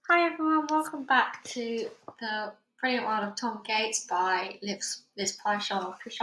Hi everyone, welcome back to the Brilliant World of Tom Gates by Liz Pichon. This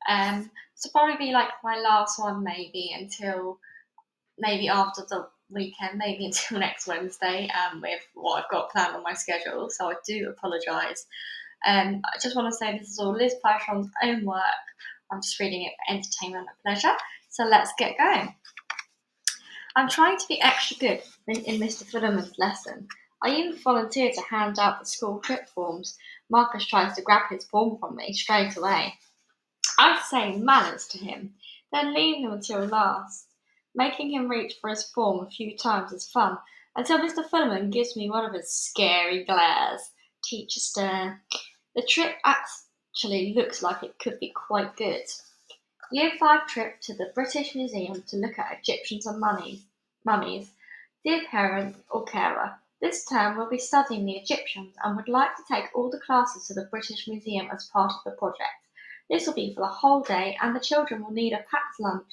will probably be like my last one, maybe until maybe after the weekend, maybe until next Wednesday. With what I've got planned on my schedule, so I do apologise. I just want to say this is all Liz Pichon's own work. I'm just reading it for entertainment and pleasure. So let's get going. I'm trying to be extra good in Mr. Filliman's lesson. I even volunteered to hand out the school trip forms. Marcus tries to grab his form from me straight away. I say manners to him, then leave him until last. Making him reach for his form a few times is fun, until Mr. Filliman gives me one of his scary glares. Teacher stare. The trip actually looks like it could be quite good. Year 5 trip to the British Museum to look at Egyptians and mummies. Dear parent or carer, this term we'll be studying the Egyptians and would like to take all the classes to the British Museum as part of the project. This will be for the whole day and the children will need a packed lunch.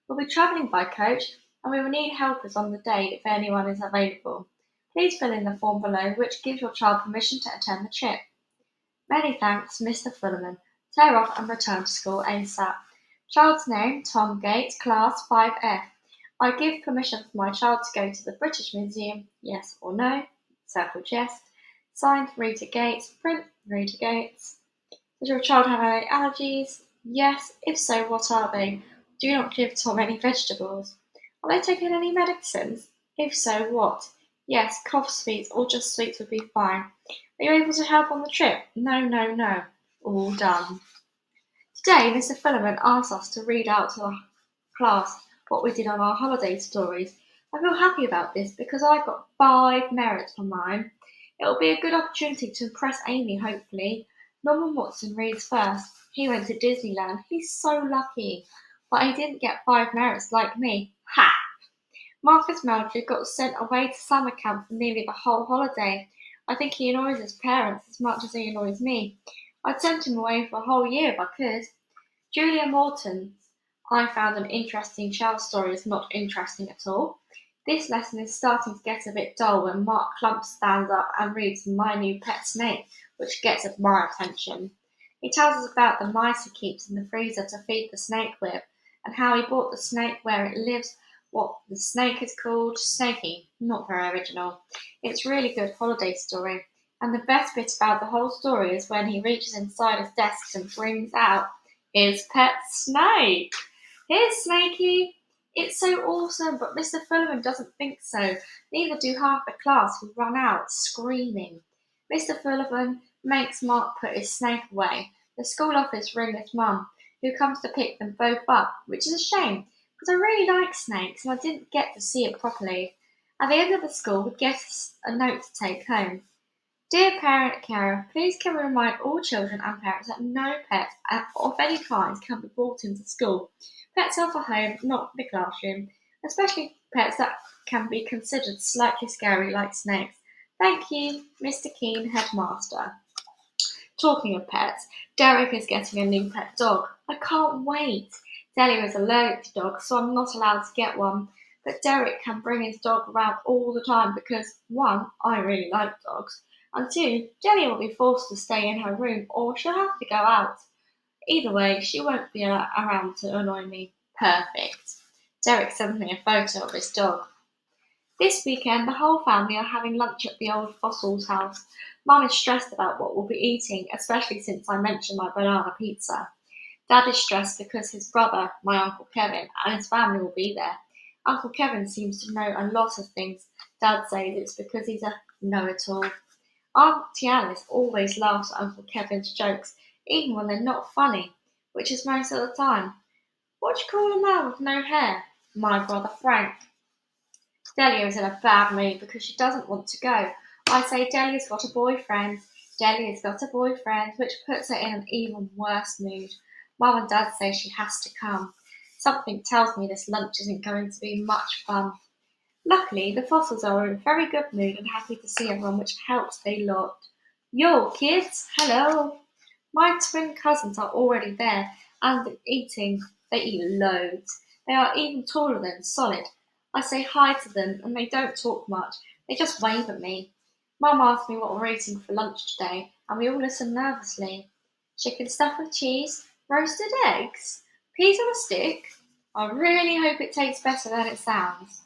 We'll be travelling by coach and we will need helpers on the day if anyone is available. Please fill in the form below which gives your child permission to attend the trip. Many thanks, Mr. Filliman. Tear off and return to school ASAP. Child's name, Tom Gates, class 5F. I give permission for my child to go to the British Museum, yes or no, circled yes. Signed, Rita Gates, print, Rita Gates. Does your child have any allergies? Yes, if so, what are they? Do not give Tom any vegetables. Are they taking any medicines? If so, what? Yes, cough sweets or just sweets would be fine. Are you able to help on the trip? No, no, no. All done. Today, Mr. Filliman asked us to read out to our class what we did on our holiday stories. I feel happy about this because I got 5 merits for mine. It will be a good opportunity to impress Amy, hopefully. Norman Watson reads first. He went to Disneyland. He's so lucky. But he didn't get 5 merits like me. Ha! Marcus Meldrew got sent away to summer camp for nearly the whole holiday. I think he annoys his parents as much as he annoys me. I'd send him away for a whole year if I could. Julia Morton's I found an interesting shell story is not interesting at all. This lesson is starting to get a bit dull when Mark Clump stands up and reads My New Pet Snake, which gets my attention. He tells us about the mice he keeps in the freezer to feed the snake with, and how he bought the snake where it lives, what the snake is called, Snakey. Not very original. It's a really good holiday story. And the best bit about the whole story is when he reaches inside his desk and brings out his pet snake. Here's Snakey. It's so awesome, but Mr. Filliman doesn't think so. Neither do half the class who run out screaming. Mr. Filliman makes Mark put his snake away. The school office ring his mum, who comes to pick them both up, which is a shame, because I really like snakes and I didn't get to see it properly. At the end of the school, we get a note to take home. Dear parent carer, please can we remind all children and parents that no pets of any kind can be brought into school. Pets are for home, not the classroom, especially pets that can be considered slightly scary like snakes. Thank you, Mr. Keene, headmaster. Talking of pets, Derek is getting a new pet dog. I can't wait. Delia is allergic to dogs, so I'm not allowed to get one. But Derek can bring his dog around all the time because, one, I really like dogs, and two, Delia will be forced to stay in her room or she'll have to go out. Either way, she won't be around to annoy me. Perfect. Derek sent me a photo of his dog. This weekend, the whole family are having lunch at the old Fossil's house. Mum is stressed about what we'll be eating, especially since I mentioned my banana pizza. Dad is stressed because his brother, my Uncle Kevin, and his family will be there. Uncle Kevin seems to know a lot of things. Dad says it's because he's a know-it-all. Auntie Alice always laughs at Uncle Kevin's jokes, even when they're not funny, which is most of the time. What do you call a man with no hair? My brother Frank. Delia is in a bad mood because she doesn't want to go. I say Delia's got a boyfriend. Delia's got a boyfriend, which puts her in an even worse mood. Mum and Dad say she has to come. Something tells me this lunch isn't going to be much fun. Luckily, the fossils are in a very good mood and happy to see everyone, which helps a lot. Yo, kids! Hello! My twin cousins are already there and eating. They eat loads. They are even taller than Solid. I say hi to them and they don't talk much. They just wave at me. Mum asked me what we're eating for lunch today, and we all listened nervously. Chicken stuffed with cheese, roasted eggs, peas on a stick. I really hope it tastes better than it sounds.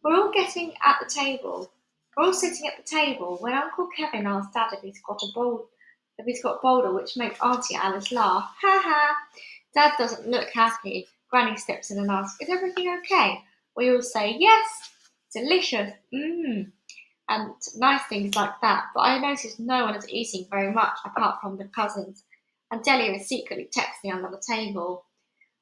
We're all getting at the table. We're all sitting at the table when Uncle Kevin asked Dad if he's got a boulder, which made Auntie Alice laugh. Ha ha! Dad doesn't look happy. Granny steps in and asks, "Is everything okay?" We all say, "Yes, delicious, mmm," and nice things like that. But I noticed no one is eating very much apart from the cousins, and Delia is secretly texting under the table.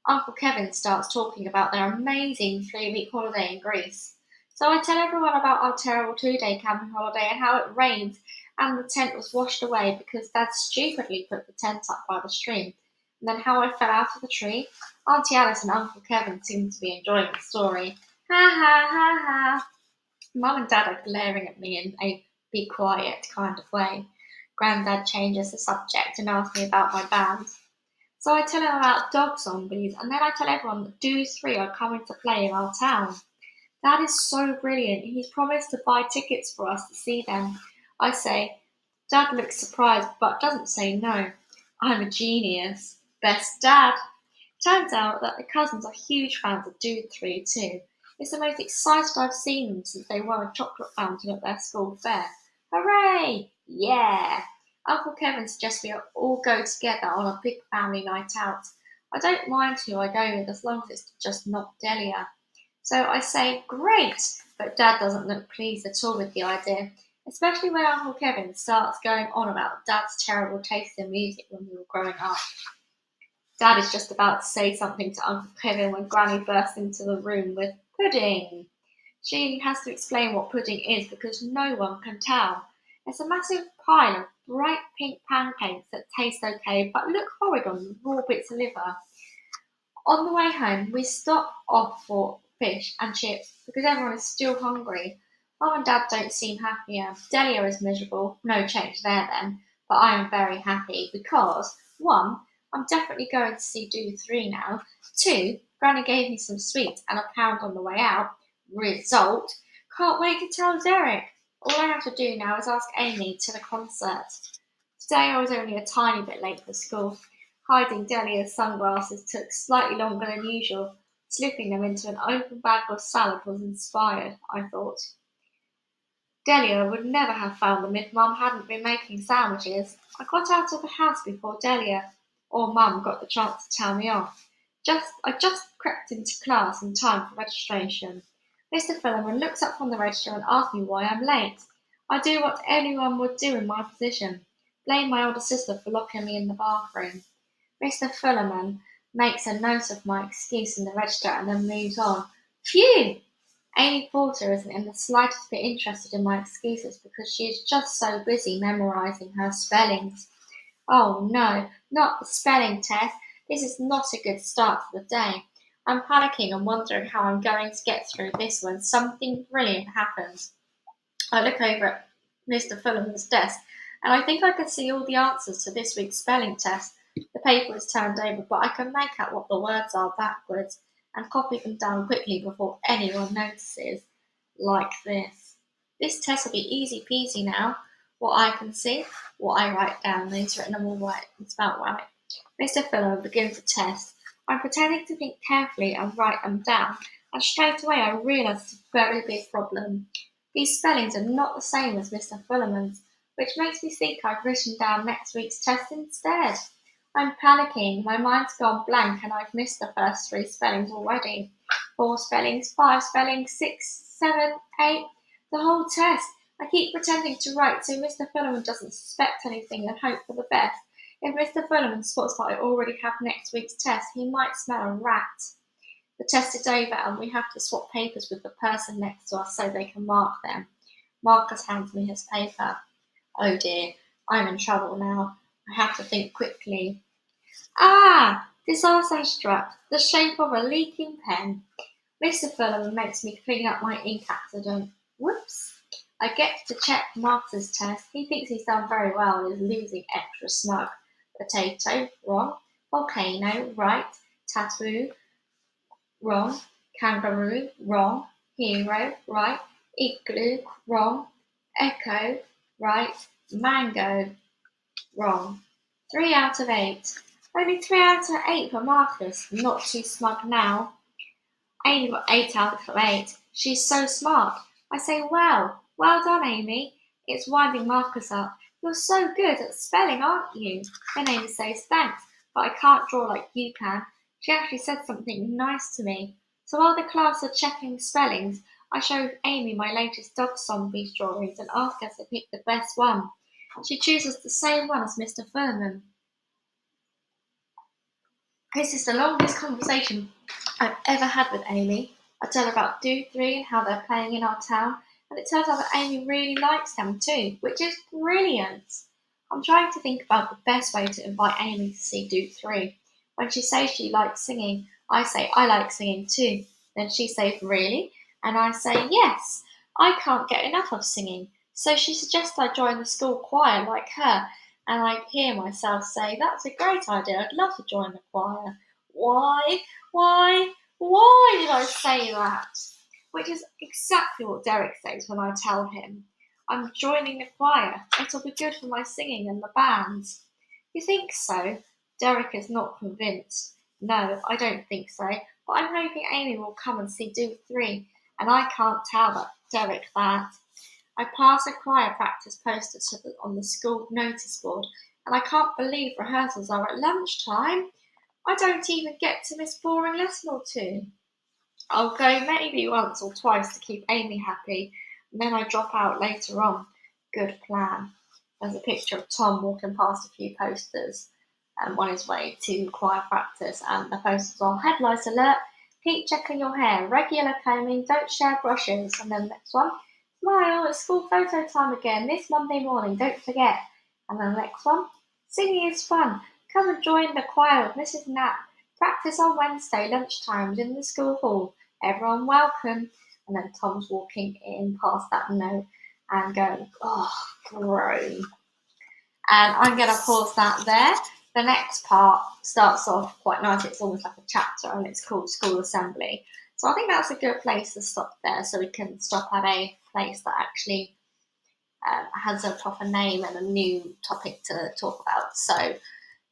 Uncle Kevin starts talking about their amazing 3 week holiday in Greece. So I tell everyone about our terrible 2 day camping holiday and how it rained and the tent was washed away because Dad stupidly put the tent up by the stream. And then how I fell out of the tree. Auntie Alice and Uncle Kevin seem to be enjoying the story. Ha ha ha ha. Mum and Dad are glaring at me in a be quiet kind of way. Grandad changes the subject and asks me about my band. So I tell him about dog zombies, and then I tell everyone that Do 3 are coming to play in our town. Dad is so brilliant. He's promised to buy tickets for us to see them. I say, Dad looks surprised but doesn't say no. I'm a genius. Best dad. Turns out that the cousins are huge fans of Dude 3 too. It's the most excited I've seen them since they won a chocolate fountain at their school fair. Hooray! Yeah! Uncle Kevin suggests we all go together on a big family night out. I don't mind who I go with as long as it's just not Delia. So I say, great! But Dad doesn't look pleased at all with the idea, especially when Uncle Kevin starts going on about Dad's terrible taste in music when we were growing up. Dad is just about to say something to Uncle Kevin when Granny bursts into the room with pudding. She has to explain what pudding is because no one can tell. It's a massive pile of bright pink pancakes that taste okay but look horrid on raw bits of liver. On the way home, we stop off for fish and chips because everyone is still hungry. Mum and Dad don't seem happier. Delia is miserable. No change there then. But I am very happy because, one, I'm definitely going to see Do 3 now. Two, Granny gave me some sweets and a pound on the way out. Result, can't wait to tell Derek. All I have to do now is ask Amy to the concert. Today I was only a tiny bit late for school. Hiding Delia's sunglasses took slightly longer than usual. Slipping them into an open bag of salad was inspired, I thought. Delia would never have found them if Mum hadn't been making sandwiches. I got out of the house before Delia or Mum got the chance to tell me off. I just crept into class in time for registration. Mr. Philemon looks up from the register and asks me why I'm late. I do what anyone would do in my position. Blame my older sister for locking me in the bathroom. Mr. Philemon makes a note of my excuse in the register and then moves on. Phew! Amy Porter isn't in the slightest bit interested in my excuses because she is just so busy memorizing her spellings. Oh no, not the spelling test. This is not a good start to the day. I'm panicking and wondering how I'm going to get through this when something brilliant happens. I look over at Mr. Fulham's desk and I think I can see all the answers to this week's spelling test. The paper is turned over, but I can make out what the words are backwards and copy them down quickly before anyone notices. Like this. This test will be easy peasy now. What I can see, what I write down, these written them all right. It's about right. Mr. Philo begins the test. I'm pretending to think carefully and write them down, and straight away I realise it's a very big problem. These spellings are not the same as Mr. Philemon's, which makes me think I've written down next week's test instead. I'm panicking, my mind's gone blank, and I've missed the first 3 spellings already. 4 spellings, 5 spellings, 6, 7, 8, the whole test. I keep pretending to write so Mr. Philemon doesn't suspect anything and hope for the best. If Mr. Philemon spots that I already have next week's test, he might smell a rat. The test is over and we have to swap papers with the person next to us so they can mark them. Marcus hands me his paper. Oh dear, I'm in trouble now. I have to think quickly. Ah! Disaster has struck. The shape of a leaking pen. Mr. Philemon makes me clean up my ink accident. Whoops! I get to check Marcus's test. He thinks he's done very well and is losing extra smug. Potato, wrong. Volcano, right. Tattoo, wrong. Kangaroo, wrong. Hero, right. Igloo, wrong. Echo, right. Mango, wrong. 3 out of 8. Only 3 out of 8 for Marcus. Not too smug now. Amy got 8 out of 8. She's so smart. I say, well done, Amy. It's winding Marcus up. You're so good at spelling, aren't you? Then Amy says, thanks, but I can't draw like you can. She actually said something nice to me. So while the class are checking spellings, I showed Amy my latest dog zombies drawings and asked her to pick the best one. She chooses the same one as Mr. Furman. This is the longest conversation I've ever had with Amy. I tell her about Do 3 and how they're playing in our town, and it turns out that Amy really likes them too, which is brilliant. I'm trying to think about the best way to invite Amy to see Do 3. When she says she likes singing, I say I like singing too. Then she says, really? And I say, yes, I can't get enough of singing. So she suggests I join the school choir like her, and I hear myself say, that's a great idea, I'd love to join the choir. Why, why did I say that? Which is exactly what Derek says when I tell him, I'm joining the choir, it'll be good for my singing and the band. You think so? Derek is not convinced. No, I don't think so, but I'm hoping Amy will come and see Do 3, and I can't tell Derek that. I pass a choir practice poster on the school notice board, and I can't believe rehearsals are at lunchtime. I don't even get to miss a boring lesson or two. I'll go maybe once or twice to keep Amy happy, and then I drop out later on. Good plan. There's a picture of Tom walking past a few posters on his way to choir practice, and the posters are headlight alert, keep checking your hair, regular combing, don't share brushes, and then the next one, smile, it's school photo time again, this Monday morning, don't forget. And then the next one, singing is fun, come and join the choir with Mrs. Knapp. Practice on Wednesday lunchtime in the school hall. Everyone welcome. And then Tom's walking in past that note and going, oh, groan. And I'm going to pause that there. The next part starts off quite nice. It's almost like a chapter, and it's called School Assembly. So I think that's a good place to stop there, so we can stop at a place that actually has a proper name and a new topic to talk about. So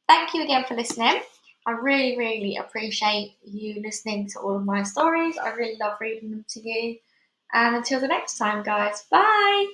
thank you again for listening. I really, really appreciate you listening to all of my stories. I really love reading them to you. And until the next time, guys, bye!